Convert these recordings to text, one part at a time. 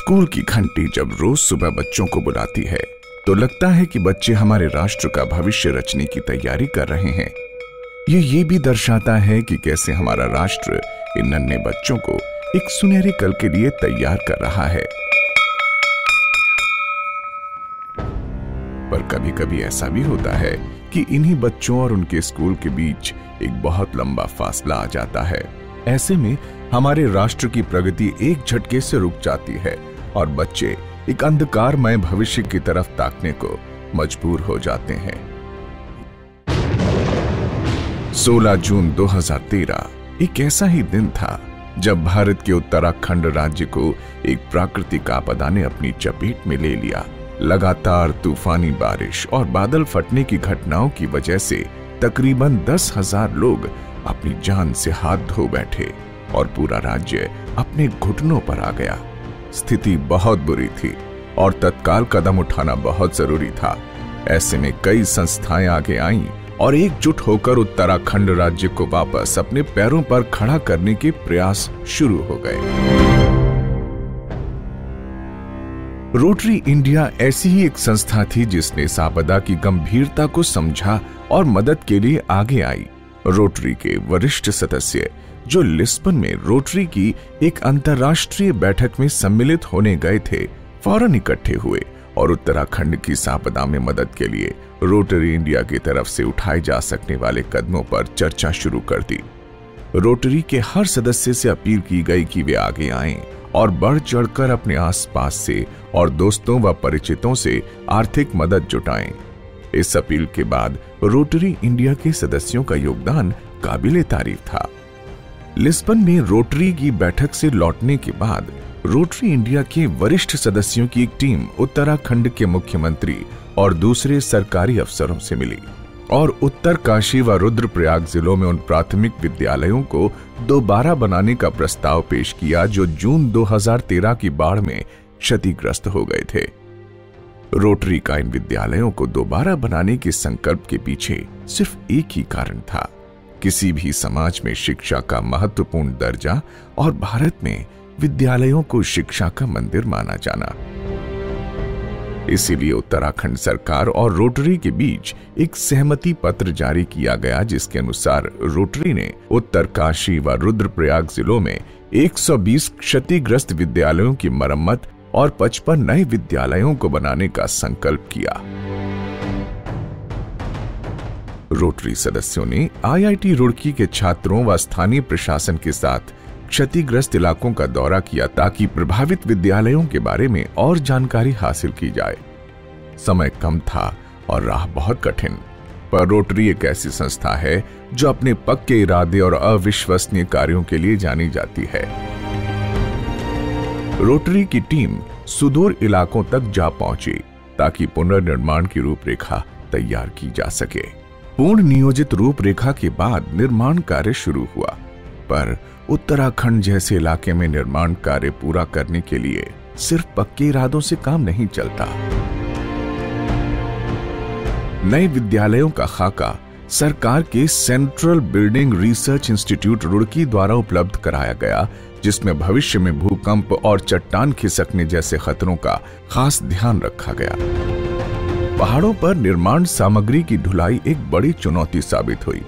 School की घंटी जब रोज सुबह बच्चों को बुलाती है तो लगता है कि बच्चे हमारे राष्ट्र का भविष्य रचने की तैयारी कर रहे हैं। ये भी दर्शाता है कि कैसे हमारा राष्ट्र इन नन्हे बच्चों को एक सुनहरे कल के लिए तैयार कर रहा है। पर कभी कभी ऐसा भी होता है कि इन्हीं बच्चों और उनके स्कूल के बीच एक बहुत लंबा फासला आ जाता है। ऐसे में हमारे राष्ट्र की प्रगति एक झटके से रुक जाती है और बच्चे एक अंधकारमय भविष्य की तरफ ताकने को मजबूर हो जाते हैं। 16 जून 2013 एक ऐसा ही दिन था जब भारत के उत्तराखंड राज्य को एक प्राकृतिक आपदा ने अपनी चपेट में ले लिया। लगातार तूफानी बारिश और बादल फटने की घटनाओं की वजह से तकरीबन 10,000 लोग अपनी जान से हाथ धो बैठे और पूरा राज्य अपने घुटनों पर आ गया। स्थिति बहुत बुरी थी और तत्काल कदम उठाना बहुत जरूरी था। ऐसे में कई संस्थाएं आगे आईं और एकजुट होकर उत्तराखंड राज्य को वापस अपने पैरों पर खड़ा करने के प्रयास शुरू हो गए। रोटरी इंडिया ऐसी ही एक संस्था थी जिसने इस आपदा की गंभीरता को समझा और मदद के लिए आगे आई। रोटरी के वरिष्ठ सदस्य जो लिस्बन में रोटरी की एक अंतर्राष्ट्रीय बैठक में सम्मिलित होने गए थे, फौरन इकट्ठे हुए और उत्तराखंड की इस आपदा में मदद के लिए रोटरी इंडिया की तरफ से उठाए जा सकने वाले कदमों पर चर्चा शुरू कर दी। रोटरी के हर सदस्य से अपील की गई कि वे आगे आएं और बढ़ चढ़कर अपने आसपास से और दोस्तों व परिचितों से आर्थिक मदद जुटाएं। इस अपील के बाद रोटरी इंडिया के सदस्यों का योगदान काबिले तारीफ था। लिस्बन में रोटरी की बैठक से लौटने के बाद रोटरी इंडिया के वरिष्ठ सदस्यों की एक टीम उत्तराखंड के मुख्यमंत्री और दूसरे सरकारी अफसरों से मिली और उत्तरकाशी व रुद्रप्रयाग जिलों में उन प्राथमिक विद्यालयों को दोबारा बनाने का प्रस्ताव पेश किया जो जून 2013 की बाढ़ में क्षतिग्रस्त हो गए थे। रोटरी का इन विद्यालयों को दोबारा बनाने के संकल्प के पीछे सिर्फ एक ही कारण था, किसी भी समाज में शिक्षा का महत्वपूर्ण दर्जा और भारत में विद्यालयों को शिक्षा का मंदिर माना जाना। इसीलिए उत्तराखंड सरकार और रोटरी के बीच एक सहमति पत्र जारी किया गया जिसके अनुसार रोटरी ने उत्तरकाशी व रुद्रप्रयाग जिलों में 120 क्षतिग्रस्त विद्यालयों की मरम्मत और 55 नए विद्यालयों को बनाने का संकल्प किया। रोटरी सदस्यों ने आईआईटी रुड़की के छात्रों व स्थानीय प्रशासन के साथ क्षतिग्रस्त इलाकों का दौरा किया ताकि प्रभावित विद्यालयों के बारे में और जानकारी हासिल की जाए। समय कम था और राह बहुत कठिन, पर रोटरी एक ऐसी संस्था है जो अपने पक्के इरादे और अविश्वसनीय कार्यों के लिए जानी जाती है। रोटरी की टीम सुदूर इलाकों तक जा पहुंची ताकि पुनर्निर्माण की रूपरेखा तैयार की जा सके। पूर्ण नियोजित रूपरेखा के बाद निर्माण कार्य शुरू हुआ, पर उत्तराखंड जैसे इलाके में निर्माण कार्य पूरा करने के लिए सिर्फ पक्के इरादों से काम नहीं चलता। नए विद्यालयों का खाका सरकार के central building research institute Roorkee द्वारा उपलब्ध कराया गया, जिसमें भविष्य में भूकंप और चट्टान खिसकने जैसे खतरों का खास ध्यान रखा गया। पहाड़ों पर निर्माण सामग्री की ढुलाई एक बड़ी चुनौती साबित हुई।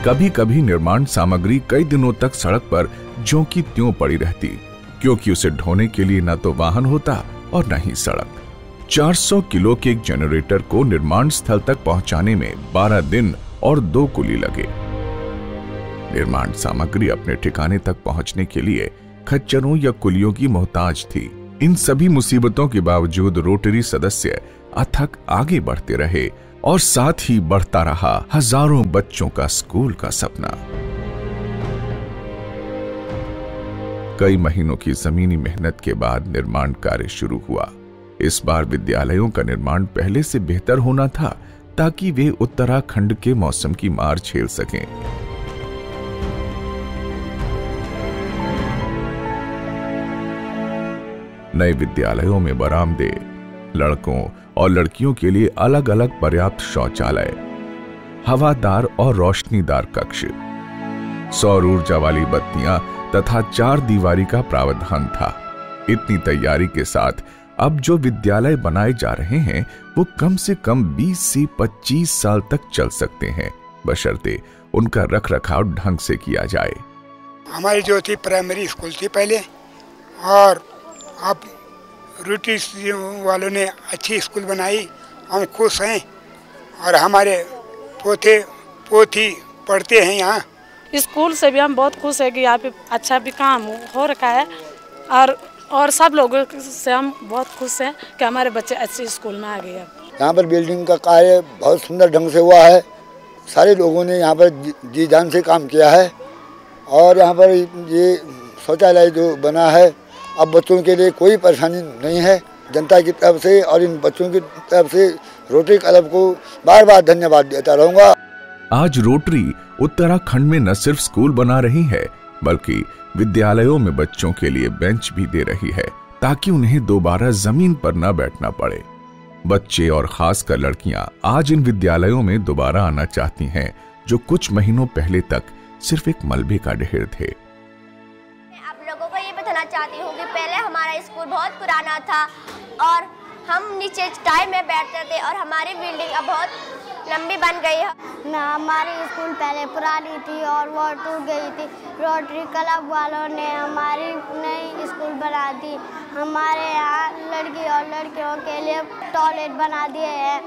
कभी कभी निर्माण सामग्री कई दिनों तक सड़क पर ज्यों की त्यों पड़ी रहती, क्योंकि उसे ढोने के लिए न तो वाहन होता और न ही सड़क। 400 किलो के एक जनरेटर को निर्माण स्थल तक पहुंचाने में 12 दिन और 2 कुली लगे। निर्माण सामग्री अपने ठिकाने तक पहुंचने के लिए खच्चरों या कुलियों की मोहताज थी। इन सभी मुसीबतों के बावजूद रोटरी सदस्य अथक आगे बढ़ते रहे और साथ ही बढ़ता रहा हजारों बच्चों का स्कूल का सपना। कई महीनों की जमीनी मेहनत के बाद निर्माण कार्य शुरू हुआ। इस बार विद्यालयों का निर्माण पहले से बेहतर होना था ताकि वे उत्तराखंड के मौसम की मार झेल सकें। नए विद्यालयों में बरामदे, लड़कों और लड़कियों के लिए अलग अलग पर्याप्त शौचालय, हवादार और रोशनीदार कक्ष, सौर ऊर्जा वाली बत्तियां तथा 4 दीवारी का प्रावधान था। इतनी तैयारी के साथ अब जो विद्यालय बनाए जा रहे हैं वो कम से कम 20 से 25 साल तक चल सकते हैं, बशर्ते उनका रखरखाव ढंग से किया जाए। हमारी जो थी प्राइमरी स्कूल थी पहले, और अब रोटरी वालों ने अच्छी स्कूल बनाई, हम खुश हैं। और हमारे पोते पोती पढ़ते हैं यहाँ। स्कूल से भी हम बहुत खुश हैं कि यहाँ पे अच्छा भी काम हो रखा है, और सब लोगों से हम बहुत खुश हैं कि हमारे बच्चे अच्छे स्कूल में आ गए। यहाँ पर बिल्डिंग का कार्य बहुत सुंदर ढंग से हुआ है, सारे लोगों ने यहाँ पर जी जान से काम किया है। और यहाँ पर ये शौचालय जो बना है, अब बच्चों के लिए कोई परेशानी नहीं है। जनता की तरफ से और इन बच्चों की तरफ से रोटरी क्लब को बार बार धन्यवाद देता रहूँगा। आज रोटरी उत्तराखंड में न सिर्फ स्कूल बना रही है, बल्कि विद्यालयों में बच्चों के लिए बेंच भी दे रही है, ताकि उन्हें दोबारा जमीन पर न बैठना पड़े। बच्चे और खासकर लड़कियां आज इन विद्यालयों में दोबारा आना चाहती हैं, जो कुछ महीनों पहले तक सिर्फ एक मलबे का ढेर थे। मैं आप लोगों को ये बताना चाहती हूँ कि पहले हमारा स्कूल बहुत पुराना था और हम नीचे टाई में बैठते थे, और हमारी बिल्डिंग अब बहुत लंबी बन गई है। ना हमारी स्कूल पहले पुरानी थी और वो टूट गई थी। रोटरी क्लब वालों ने हमारी नई स्कूल बना दी। हमारे यहाँ लड़की और लड़कियों के लिए टॉयलेट बना दिए हैं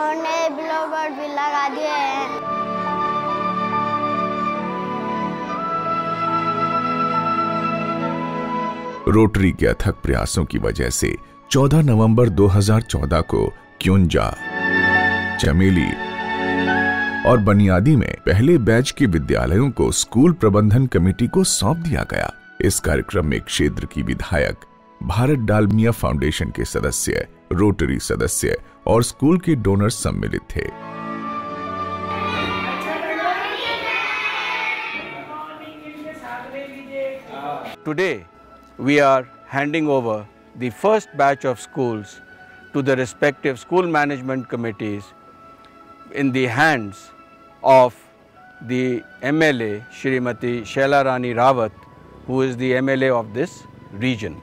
और नए ब्लूबोर्ड भी लगा दिए हैं। रोटरी के अथक प्रयासों की वजह से 14 नवंबर 2014 को क्युंजा, चमेली और बनियादी में पहले बैच के विद्यालयों को स्कूल प्रबंधन कमेटी को सौंप दिया गया। इस कार्यक्रम में क्षेत्र की विधायक, भारत डालमिया फाउंडेशन के सदस्य, रोटरी सदस्य और स्कूल के डोनर सम्मिलित थे। Today we are handing over the first batch of schools to the respective school management committees in the hands of the MLA Shrimati Shaila Rani Rawat, who is the MLA of this region.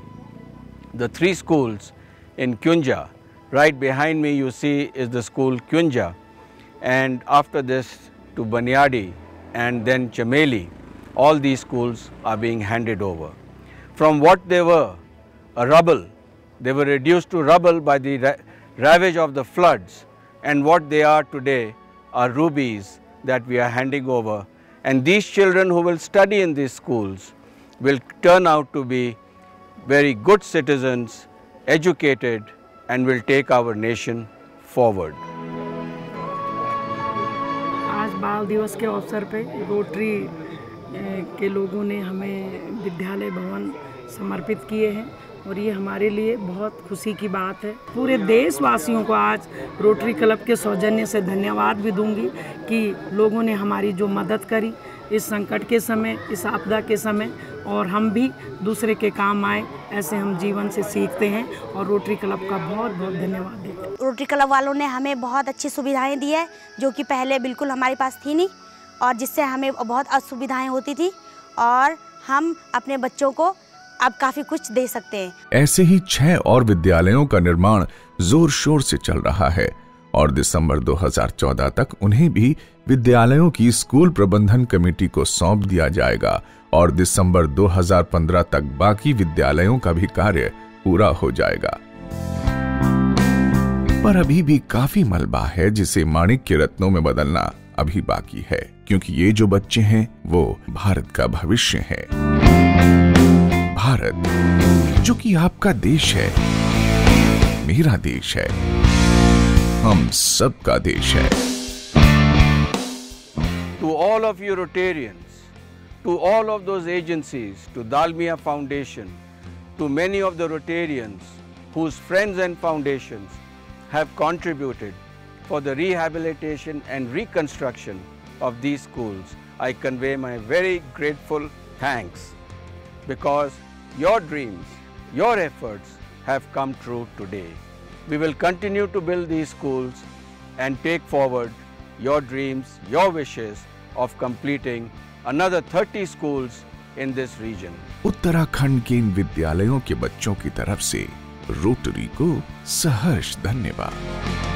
The three schools in Kyunja, right behind me you see is the school Kyunja, and after this to Baniadi and then Chameli, all these schools are being handed over. From what they were, a rubble, they were reduced to rubble by the ravage of the floods, and what they are today are rubies that we are handing over. And these children who will study in these schools will turn out to be very good citizens, educated, and will take our nation forward. आज बाल दिवस के अवसर पे rotary के लोगों ने हमें विद्यालय भवन समर्पित किए हैं और ये हमारे लिए बहुत खुशी की बात है। पूरे देशवासियों को आज रोटरी क्लब के सौजन्य से धन्यवाद भी दूंगी कि लोगों ने हमारी जो मदद करी इस संकट के समय, इस आपदा के समय, और हम भी दूसरे के काम आए, ऐसे हम जीवन से सीखते हैं और रोटरी क्लब का बहुत बहुत धन्यवाद देते हैं। रोटरी क्लब वालों ने हमें बहुत अच्छी सुविधाएं दी है जो कि पहले बिल्कुल हमारे पास थी नहीं, और जिससे हमें बहुत असुविधाएं होती थी, और हम अपने बच्चों को अब काफी कुछ दे सकते हैं। ऐसे ही 6 और विद्यालयों का निर्माण जोर शोर से चल रहा है और दिसंबर 2014 तक उन्हें भी विद्यालयों की स्कूल प्रबंधन कमेटी को सौंप दिया जाएगा और दिसंबर 2015 तक बाकी विद्यालयों का भी कार्य पूरा हो जाएगा। पर अभी भी काफी मलबा है जिसे माणिक के रत्नों में बदलना अभी बाकी है, क्योंकि ये जो बच्चे हैं वो भारत का भविष्य है। भारत जो कि आपका देश है, मेरा देश है, हम सबका देश है। To all of you Rotarians, to all of those agencies, to Dalmia Foundation, to many of the Rotarians whose friends and foundations have contributed for the rehabilitation and reconstruction of these schools, I convey my very grateful thanks, because your dreams, your efforts have come true today. We will continue to build these schools and take forward your dreams, your wishes of completing another 30 schools in this region. Uttarakhand के इन विद्यालयों के बच्चों की तरफ से rotary को सहर्ष धन्यवाद।